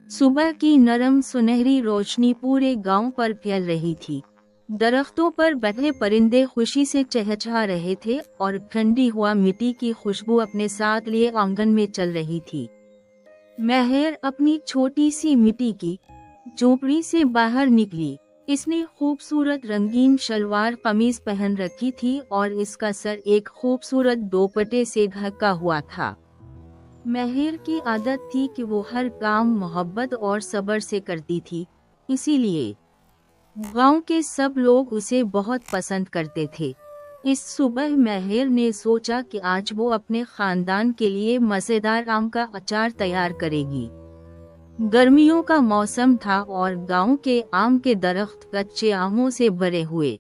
सुबह की नरम सुनहरी रोशनी पूरे गांव पर फैल रही थी। दरख्तों पर बैठे परिंदे खुशी से चहचहा रहे थे और ठंडी हुआ मिट्टी की खुशबू अपने साथ लिए आंगन में चल रही थी। महर अपनी छोटी सी मिट्टी की झोपड़ी से बाहर निकली। इसने खूबसूरत रंगीन शलवार कमीज पहन रखी थी और इसका सर एक खूबसूरत दोपट्टे से ढका हुआ था। महर की आदत थी कि वो हर काम मोहब्बत और सब्र से करती थी, इसीलिए गांव के सब लोग उसे बहुत पसंद करते थे। इस सुबह महर ने सोचा कि आज वो अपने खानदान के लिए मजेदार आम का अचार तैयार करेगी। गर्मियों का मौसम था और गांव के आम के दरख्त कच्चे आमों से भरे हुए।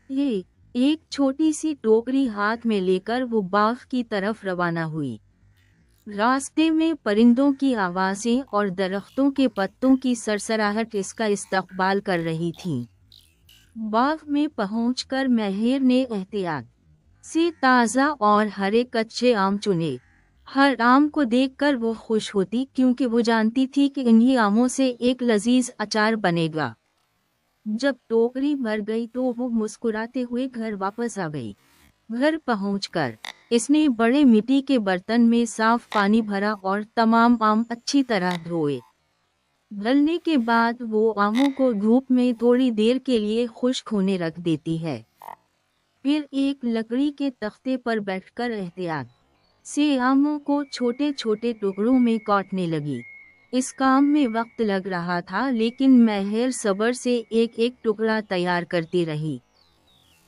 ये एक छोटी सी टोकरी हाथ में लेकर वो बाग की तरफ रवाना हुई। रास्ते में परिंदों की आवाजें और दरख्तों के पत्तों की सरसराहट इसका इस्तकबाल कर रही थीं। बाग में पहुंचकर महर ने एहतियात से ताज़ा और हरे कच्चे आम चुने। हर आम को देखकर वो खुश होती क्योंकि वो जानती थी कि इन्हीं आमों से एक लजीज अचार बनेगा। जब टोकरी भर गई तो वो मुस्कुराते हुए घर वापस आ गई। घर पहुंचकर इसने बड़े मिट्टी के बर्तन में साफ पानी भरा और तमाम आम अच्छी तरह धोए। ढलने के बाद वो आमों को धूप में थोड़ी देर के लिए खुश्क होने रख देती है। फिर एक लकड़ी के तख्ते पर बैठकर एहतियात से आमों को छोटे छोटे टुकड़ों में काटने लगी। इस काम में वक्त लग रहा था, लेकिन महर सब्र से एक एक टुकड़ा तैयार करती रही।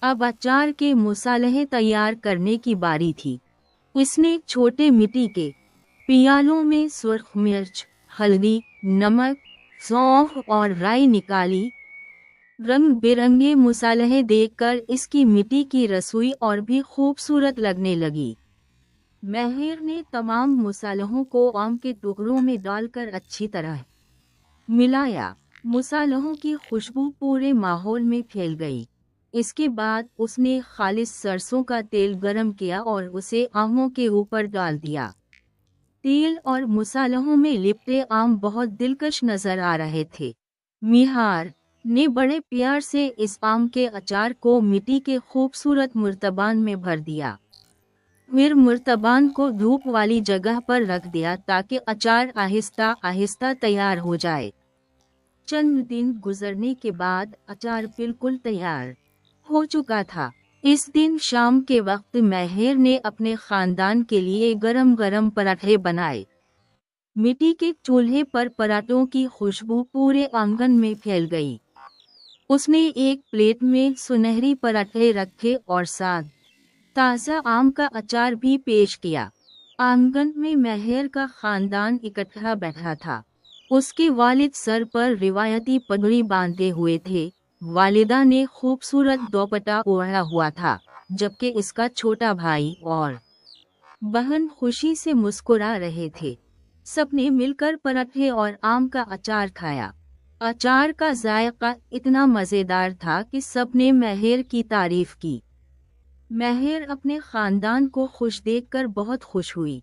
अब अचार के मसाले तैयार करने की बारी थी। उसने छोटे मिट्टी के पियालों में सुर्ख मिर्च, हल्दी, नमक, सौंफ और राई निकाली। रंग बिरंगे मसाले देखकर इसकी मिट्टी की रसोई और भी खूबसूरत लगने लगी। महर ने तमाम मसालों को आम के टुकड़ों में डालकर अच्छी तरह मिलाया। मसालों की खुशबू पूरे माहौल में फैल गई। इसके बाद उसने खालिस सरसों का तेल गरम किया और उसे आमों के ऊपर डाल दिया। तेल और मसालों में लिपटे आम बहुत दिलकश नजर आ रहे थे। मिहार ने बड़े प्यार से इस आम के अचार को मिट्टी के खूबसूरत मुर्तबान में भर दिया। फिर मुर्तबान को धूप वाली जगह पर रख दिया ताकि अचार आहिस्ता आहिस्ता तैयार हो जाए। चंद दिन गुजरने के बाद अचार बिल्कुल तैयार हो चुका था। इस दिन शाम के वक्त महर ने अपने खानदान के लिए गरम गरम पराठे बनाए। मिट्टी के चूल्हे पर पराठों की खुशबू पूरे आंगन में फैल गई। उसने एक प्लेट में सुनहरी पराठे रखे और साथ ताज़ा आम का अचार भी पेश किया। आंगन में महर का खानदान इकट्ठा बैठा था। उसके वालिद सर पर रिवायती पगड़ी बांधे हुए थे। वालिदा ने खूबसूरत दोपट्टा ओढ़ा हुआ था, जबकि इसका छोटा भाई और बहन खुशी से मुस्कुरा रहे थे। सबने मिलकर पराठे और आम का अचार खाया। अचार का जायका इतना मज़ेदार था कि सबने महर की तारीफ की। महर अपने खानदान को खुश देखकर बहुत खुश हुई।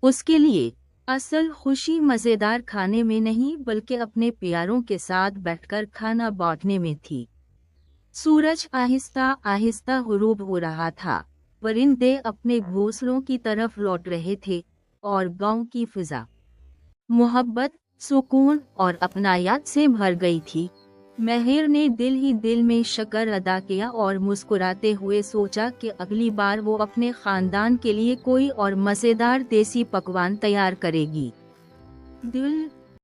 उसके लिए असल खुशी मज़ेदार खाने में नहीं बल्कि अपने प्यारों के साथ बैठकर खाना बांटने में थी। सूरज आहिस्ता आहिस्ता गुरूब हो रहा था। परिंदे अपने घोंसलों की तरफ लौट रहे थे और गांव की फिजा मोहब्बत, सुकून और अपनायात से भर गई थी। महर ने दिल ही दिल में शुक्र अदा किया और मुस्कुराते हुए सोचा कि अगली बार वो अपने खानदान के लिए कोई और मज़ेदार देसी पकवान तैयार करेगी। दिल